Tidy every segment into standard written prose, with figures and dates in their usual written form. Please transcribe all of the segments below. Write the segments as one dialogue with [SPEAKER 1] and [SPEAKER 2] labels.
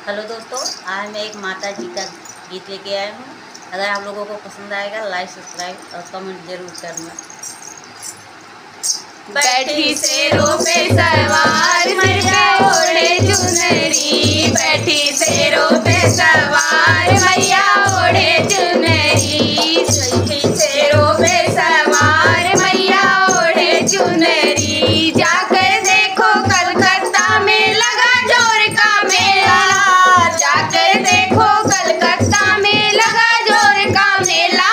[SPEAKER 1] Hello दोस्तों, आज मैं एक माता जी का गीत लेके आया हूँ। अगर आप लोगों को पसंद आएगा लाइक सब्सक्राइब और कमेंट जरूर करना।
[SPEAKER 2] बैठी शेरों पे सवार मैया ओढ़े चुनरी, बैठी शेरों पे सवार मैया ओढ़े चुनरी, बैठी शेरों पे सवार मैया ओढ़े चुनरी। जाकर देखो कलकत्ता में लगा जोर का मेला, जाकर देखो कलकत्ता में लगा जोर का मेला।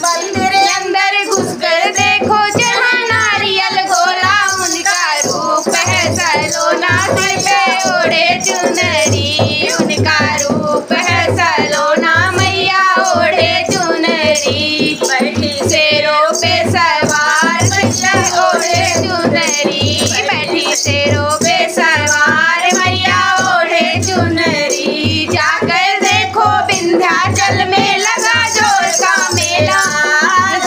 [SPEAKER 2] मंदिर अंदर घुसकर देखो जहाँ नारियल गोला, उनका रूप है सलोना सिर पे ओढ़े चुनरी, उनका रूप है सलोना मैया ओढ़े चुनरी। बैठी शेरों पे सवार मैया ओढ़े चुनरी, बैठी शेरों पे सवार मैया ओढ़े चुनरी। जाकर देखो विंध्याचल में लगा जोर का मेला,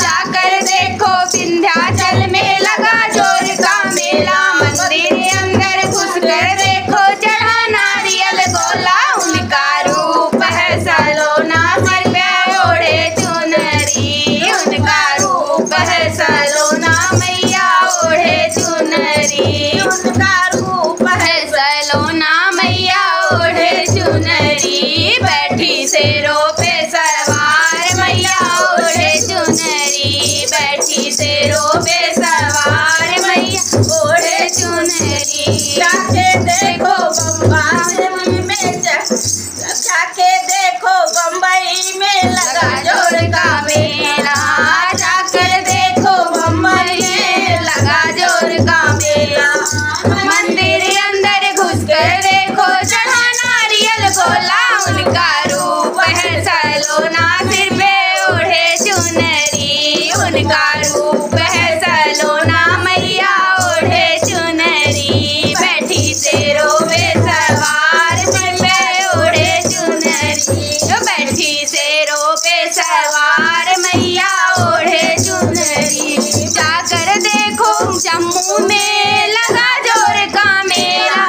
[SPEAKER 2] जाकर देखो विंध्याचल में लगा जोर का मेला। मंदिर अंदर घुसकर देखो चढ़ा नारियल गोला, उनका रूप है सलोना सिर पे ओढ़े चुनरी, उनका रूप है सलोना मैया ओढ़े चुनरी, उनका रूप है सलोना मैया ओढ़े चुनरी। बैठी शेरों पे सवार मैया ओढ़े चुनरी, बैठी शेरों पे सवार मैया ओढ़े चुनरी। जाके देखो बम्बई में, जाके देखो बम्बई में लगा जोर का मेला, जाकर देखो बम्बई में लगा जोर का मेला। मंदिर अंदर घुसकर देखो चढ़ा नारियल गोला, उनका रूप है सलोना सिर पे ओढ़े चुनरी, उनका रूप है सलोना मैया ओढ़े चुनरी। बैठी शेरों पे सवार सिर पे ओढ़े चुनरी, बैठी शेरों पे सवार मैया ओढ़े चुनरी। जाकर देखो जम्मू में लगा जोर का मेला,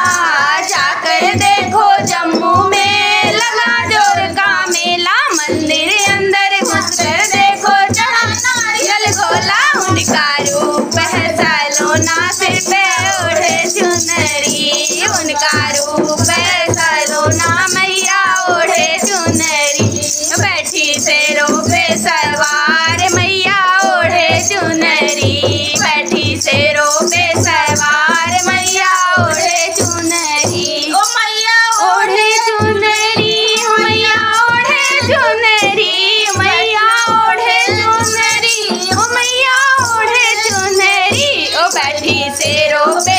[SPEAKER 2] जाकर देखो जम्मू में लगा जोर का मेला। मंदिर अंदर घुसकर देखो चढ़ा नारियल गोला, उनका रूप है सलोना सिर पे ओढ़े चुनरी, उनका रूप है सलोना मैया ओढ़े चुनरी। बैठी शेरों पे सवार मैया ओढ़े चुनरी, बैठी शेरों पे सवार मैया ओढ़े चुनरी। ओ मैया ओढ़े चुनरी, मैया ओढ़े चुनरी, मैया ओढ़े चुनरी, ओ मैया ओढ़े चुनरी। ओ बैठी शेरों पे